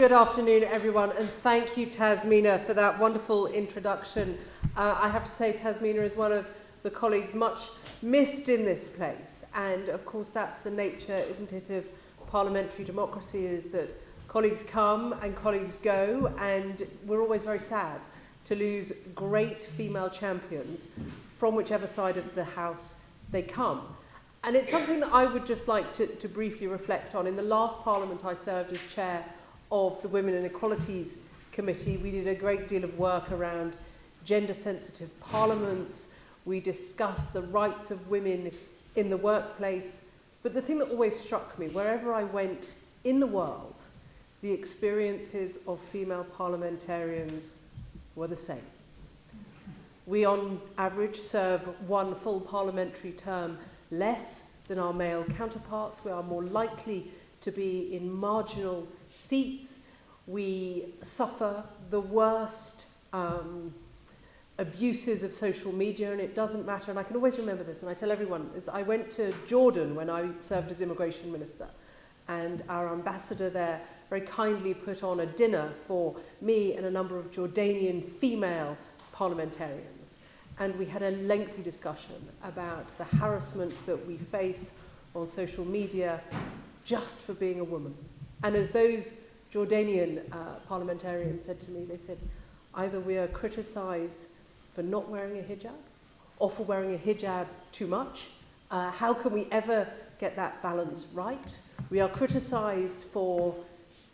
Good afternoon, everyone, and thank you, Tasmina, for that wonderful introduction. I have to say, Tasmina is one of the colleagues much missed in this place, and of course that's the nature, isn't it, of parliamentary democracy, is that colleagues come and colleagues go, and we're always very sad to lose great female champions from whichever side of the House they come. And it's something that I would just like to briefly reflect on. In the last Parliament, I served as chair of the Women and Equalities Committee. We did a great deal of work around gender-sensitive parliaments. We discussed the rights of women in the workplace. But the thing that always struck me, wherever I went in the world, the experiences of female parliamentarians were the same. We, on average, serve one full parliamentary term less than our male counterparts. We are more likely to be in marginal seats. We suffer the worst abuses of social media, and it doesn't matter. And I can always remember this, and I tell everyone, is I went to Jordan when I served as immigration minister, and our ambassador there very kindly put on a dinner for me and a number of Jordanian female parliamentarians. And we had a lengthy discussion about the harassment that we faced on social media just for being a woman. And as those Jordanian parliamentarians said to me, they said, either we are criticised for not wearing a hijab or for wearing a hijab too much. How can we ever get that balance right? We are criticised for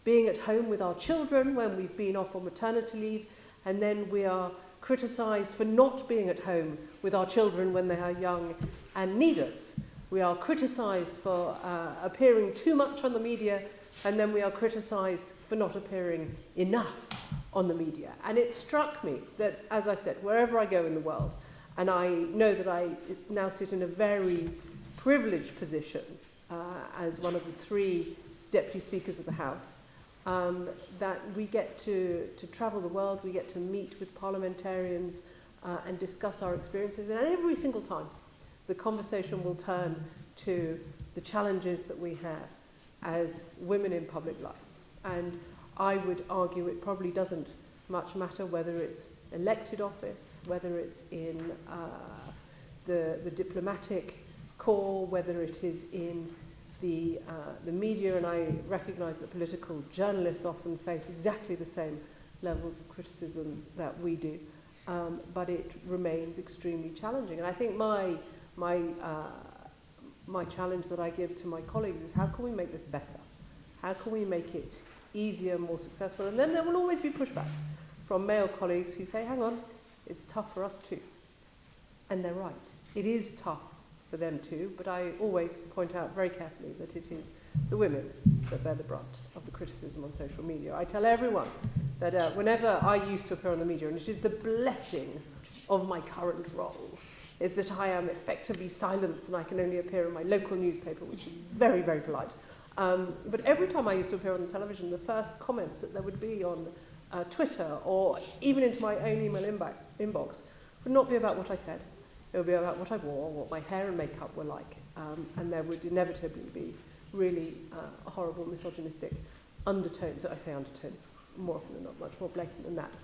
being at home with our children when we've been off on maternity leave, and then we are criticised for not being at home with our children when they are young and need us. We are criticised for appearing too much on the media, and then we are criticised for not appearing enough on the media. And it struck me that, as I said, wherever I go in the world, and I know that I now sit in a very privileged position as one of the 3 deputy speakers of the House, that we get to travel the world, we get to meet with parliamentarians and discuss our experiences, and every single time the conversation will turn to the challenges that we have as women in public life. And I would argue it probably doesn't much matter whether it's elected office, whether it's in the diplomatic corps, whether it is in the media, and I recognise that political journalists often face exactly the same levels of criticisms that we do, but it remains extremely challenging. And I think my challenge that I give to my colleagues is, how can we make this better? How can we make it easier, more successful? And then there will always be pushback from male colleagues who say, hang on, it's tough for us too. And they're right. It is tough for them too, but I always point out very carefully that it is the women that bear the brunt of the criticism on social media. I tell everyone that whenever I used to appear on the media, and it is the blessing of my current role, is that I am effectively silenced and I can only appear in my local newspaper, which is very, very polite. But every time I used to appear on the television, the first comments that there would be on Twitter or even into my own email inbox would not be about what I said. It would be about what I wore, what my hair and makeup were like, and there would inevitably be really horrible misogynistic undertones. I say undertones more often than not, much more blatant than that.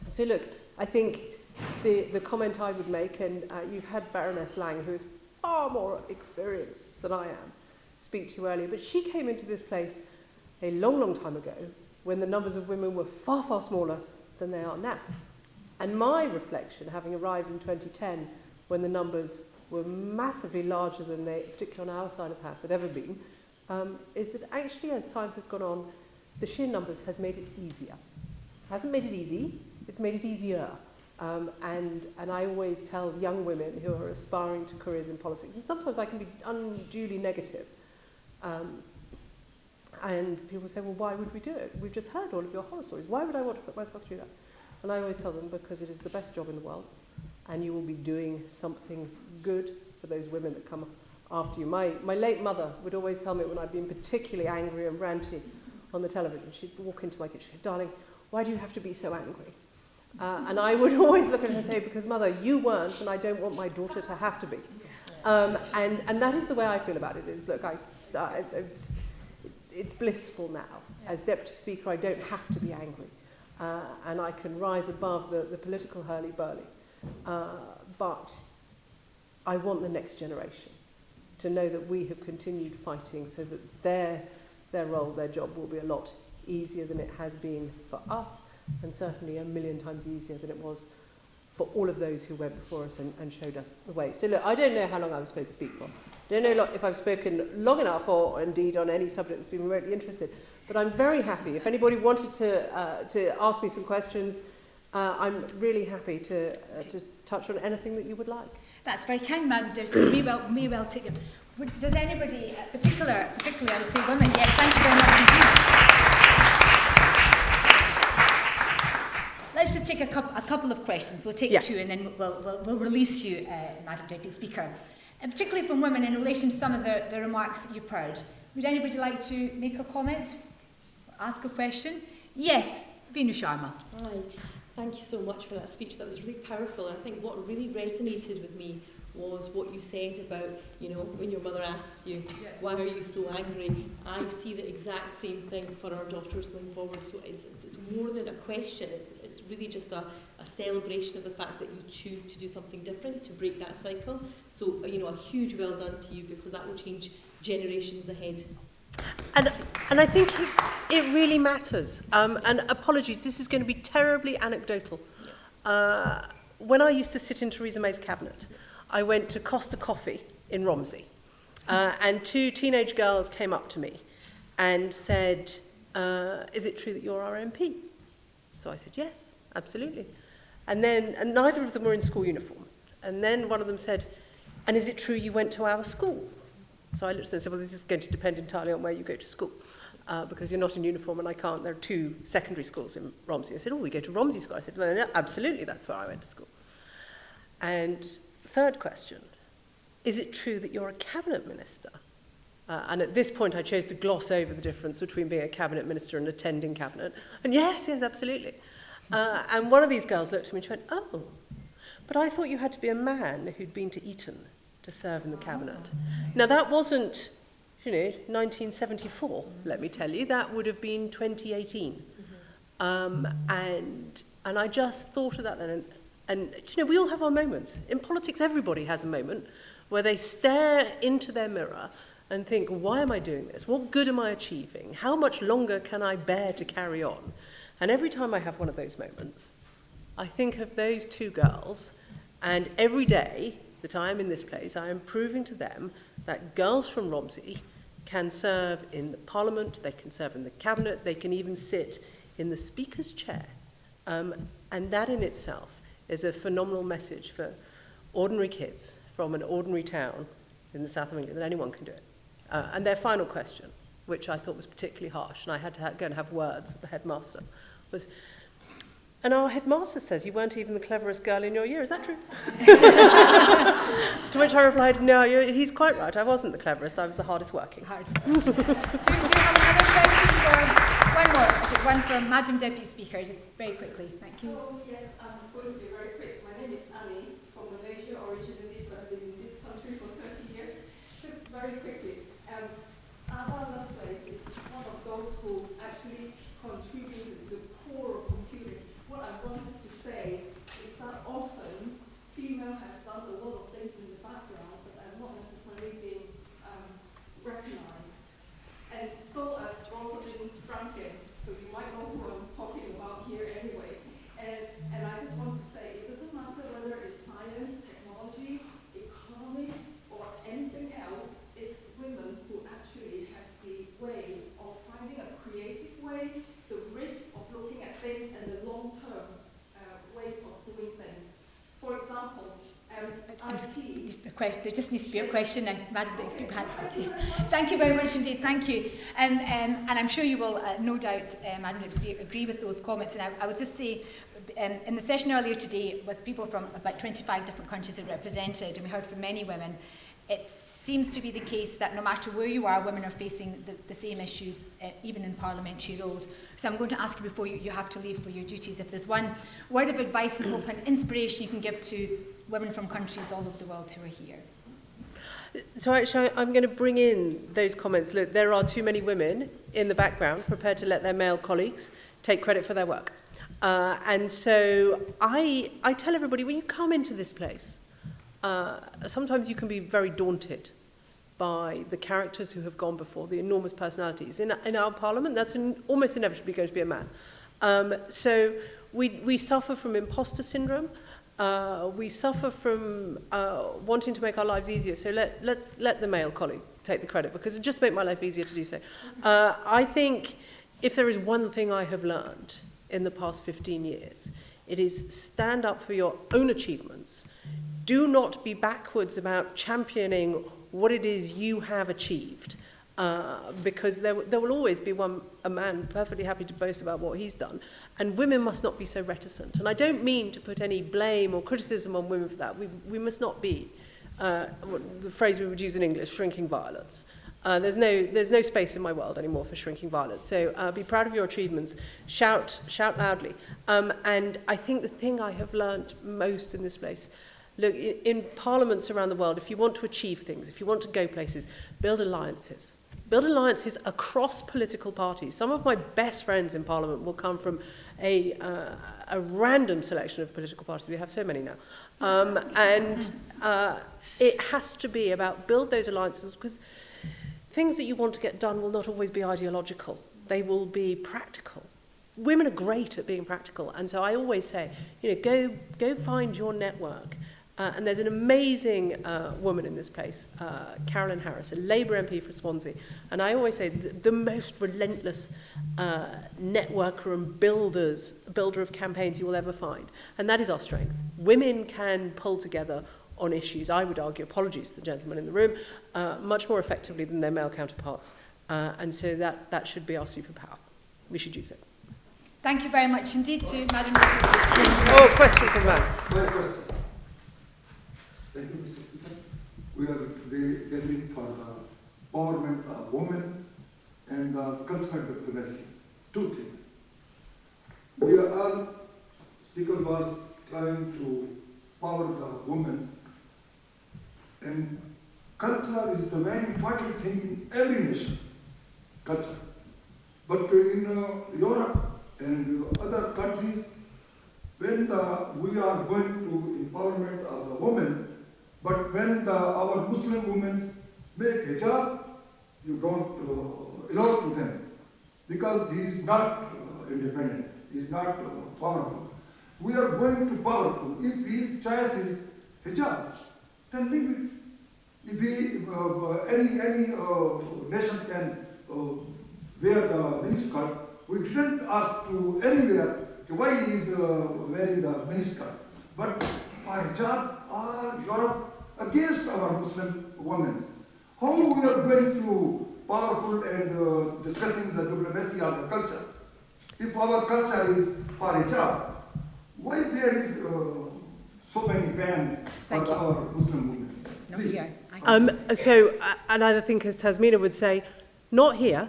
So look, I think the comment I would make, and you've had Baroness Lang, who is far more experienced than I am, speak to you earlier, but she came into this place a long, long time ago when the numbers of women were far, far smaller than they are now. And my reflection, having arrived in 2010, when the numbers were massively larger than they, particularly on our side of the house, had ever been, is that actually as time has gone on, the sheer numbers has made it easier. It hasn't made it easy, it's made it easier. And I always tell young women who are aspiring to careers in politics, and sometimes I can be unduly negative, and people say, well, why would we do it? We've just heard all of your horror stories. Why would I want to put myself through that? And I always tell them, because it is the best job in the world, and you will be doing something good for those women that come after you. My late mother would always tell me when I'd been particularly angry and ranty on the television, she'd walk into my kitchen, darling, why do you have to be so angry? And I would always look at her and say, because mother, you weren't, and I don't want my daughter to have to be. And that is the way I feel about it, is, look, it's blissful now. As Deputy Speaker, I don't have to be angry. And I can rise above the political hurly-burly. But I want the next generation to know that we have continued fighting so that their role, their job will be a lot easier than it has been for us, and certainly a million times easier than it was for all of those who went before us and showed us the way. So look, I don't know how long I was supposed to speak for. I don't know if I've spoken long enough or indeed on any subject that's been remotely interested, but I'm very happy. If anybody wanted to ask me some questions, I'm really happy to touch on anything that you would like. That's very kind, Madam Deputy. May well take it. Does anybody, particularly I would say women, yes, thank you very much indeed. Let's just take a couple of questions. We'll take two and then we'll release you, Madam Deputy Speaker. And particularly from women in relation to some of the remarks that you've heard. Would anybody like to make a comment? Ask a question? Yes, Vinu Sharma. Hi. Thank you so much for that speech. That was really powerful. I think what really resonated with me was what you said about, when your mother asked you, why are you so angry? I see the exact same thing for our daughters going forward. So it's more than a question. It's really just a celebration of the fact that you choose to do something different, to break that cycle. So, a huge well done to you, because that will change generations ahead. And I think it really matters. And apologies, this is going to be terribly anecdotal. When I used to sit in Theresa May's cabinet, I went to Costa Coffee in Romsey, and two teenage girls came up to me and said, is it true that you're our MP? So I said, yes, absolutely. And neither of them were in school uniform. And then one of them said, and is it true you went to our school? So I looked at them and said, well, this is going to depend entirely on where you go to school, because you're not in uniform and I can't. There are two secondary schools in Romsey. I said, oh, we go to Romsey School. I said, well, no, absolutely, that's where I went to school. And third question, is it true that you're a cabinet minister? And at this point, I chose to gloss over the difference between being a cabinet minister and attending cabinet. And yes, absolutely. And one of these girls looked at me and she went, oh, but I thought you had to be a man who'd been to Eton to serve in the cabinet. Now, that wasn't, 1974, let me tell you. That would have been 2018. And I just thought of that then. And we all have our moments. In politics, everybody has a moment where they stare into their mirror and think, why am I doing this? What good am I achieving? How much longer can I bear to carry on? And every time I have one of those moments, I think of those two girls, and every day that I am in this place, I am proving to them that girls from Romsey can serve in the Parliament, they can serve in the Cabinet, they can even sit in the Speaker's chair. And that in itself is a phenomenal message for ordinary kids from an ordinary town in the south of England, that anyone can do it. And their final question, which I thought was particularly harsh, and I had to go and have words with the headmaster, was, and our headmaster says you weren't even the cleverest girl in your year, is that true? To which I replied, no, he's quite right, I wasn't the cleverest, I was the hardest working. Do you have another question? One more. Okay, one from Madam Deputy Speaker, just very quickly. Thank you. Hello, yes, I'm going to be very quick. My name is Ali, from Malaysia originally, but I've been in this country for 30 years. Just very quickly, Abba Lovelace is one of those who actually contributed to the core of computing. What I wanted to say is that often female has done a lot of things in the background, but are not necessarily being recognized. And so as Rosalind Franklin, so you might know who I'm talking about here anyway. And I just want to say, it doesn't matter whether it's science, technology, economy, or anything else, it's women who actually has the way of finding a creative way, the risk of looking at things, and the long-term ways of doing things. For example, there just needs to be a question, and Madam Deputy Speaker has it. Thank you very much indeed, thank you. And I'm sure you will, no doubt, Madam Deputy Speaker, agree with those comments. And I would just say, in the session earlier today, with people from about 25 different countries are represented, and we heard from many women, it seems to be the case that no matter where you are, women are facing the same issues, even in parliamentary roles. So I'm going to ask you before you have to leave for your duties, if there's one word of advice and hope and inspiration you can give to women from countries all over the world who are here. So actually, I'm going to bring in those comments. Look, there are too many women in the background prepared to let their male colleagues take credit for their work. And so I tell everybody, when you come into this place, sometimes you can be very daunted by the characters who have gone before, the enormous personalities. In our parliament, that's almost inevitably going to be a man. So we suffer from imposter syndrome. We suffer from wanting to make our lives easier. So let's let the male colleague take the credit, because it just makes my life easier to do so. I think if there is one thing I have learned in the past 15 years, it is stand up for your own achievements. Do not be backwards about championing what it is you have achieved, because there will always be a man perfectly happy to boast about what he's done, and women must not be so reticent. And I don't mean to put any blame or criticism on women for that. We must not be, the phrase we would use in English, shrinking violets. There's no space in my world anymore for shrinking violets. So be proud of your achievements, shout loudly. And I think the thing I have learned most in this place, look, in parliaments around the world, if you want to achieve things, if you want to go places, build alliances. Build alliances across political parties. Some of my best friends in parliament will come from a random selection of political parties. We have so many now. It has to be about build those alliances, because things that you want to get done will not always be ideological. They will be practical. Women are great at being practical. And so I always say, go find your network. And there's an amazing woman in this place, Carolyn Harris, a Labour MP for Swansea. And I always say the most relentless networker and builder of campaigns you will ever find. And that is our strength. Women can pull together on issues, I would argue, apologies to the gentleman in the room, much more effectively than their male counterparts. And so that should be our superpower. We should use it. Thank you very much indeed to Madam. Question from that. My question. Thank you, Mr. Speaker. We are getting for the empowerment of women and cultural diplomacy. Two things. We are all, Speaker was trying to power the women, and culture is the very important thing in every nation, culture. But in Europe and other countries, when we are going to empowerment of the women, but when our Muslim women make hijab, you don't allow to them, because he is not independent, he is not powerful. We are going to powerful. If his choice is hijab, then leave it. If any nation can wear the miniskirt, we didn't ask to anywhere why he is wearing the miniskirt. But for hijab, Europe against our Muslim women. How we are going to powerful and discussing the diplomacy of the culture? If our culture is for hijab, why there is so many bans for our Muslim women? Please. So, and I think as Tasmina would say, not here.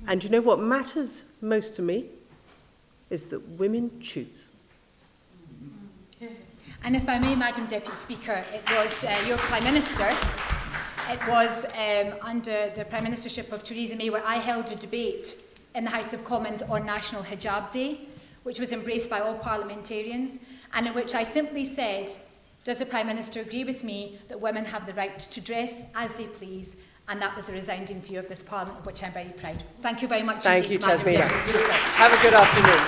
And you know what matters most to me is that women choose. And if I may, Madam Deputy Speaker, it was your Prime Minister, it was under the Prime Ministership of Theresa May where I held a debate in the House of Commons on National Hijab Day, which was embraced by all parliamentarians, and in which I simply said, does the Prime Minister agree with me that women have the right to dress as they please? And that was a resounding view of this Parliament, of which I'm very proud. Thank you very much Thank indeed, you, Madam Tasmina. Deputy Speaker. Have a good afternoon.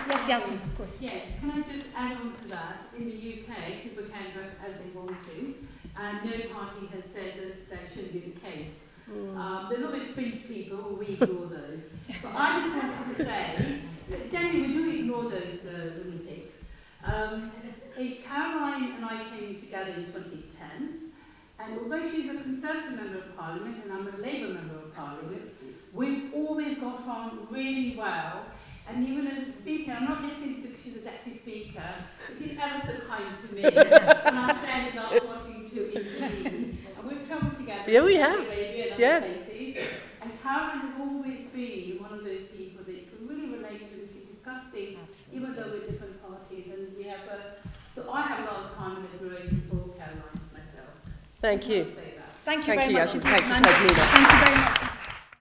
Yes, Yasmin, of course. Yes, can I just add on to that? In the UK, people can vote as they want to, and no party has said that that shouldn't be the case. There's always fringe people, we ignore those. But I just wanted to say that generally we do ignore those lunatics. Caroline and I came together in 2010, and although she's a Conservative Member of Parliament and I'm a Labour Member of Parliament, we've always got on really well. And even as a speaker, I'm not listening because she's a deputy speaker, but she's ever so kind to me. And I'm standing up wanting to intervene. And we've travelled together. Yeah, we have. Arabia and Yes. other places. And Caroline has always been one of those people that you can really relate to and discuss things, even though we're different parties. And we have so I have a lot of time and admiration for Caroline myself. Thank you. Thank you very Thank you. much indeed, Thank you, Amanda. Tasmina. Thank you very much.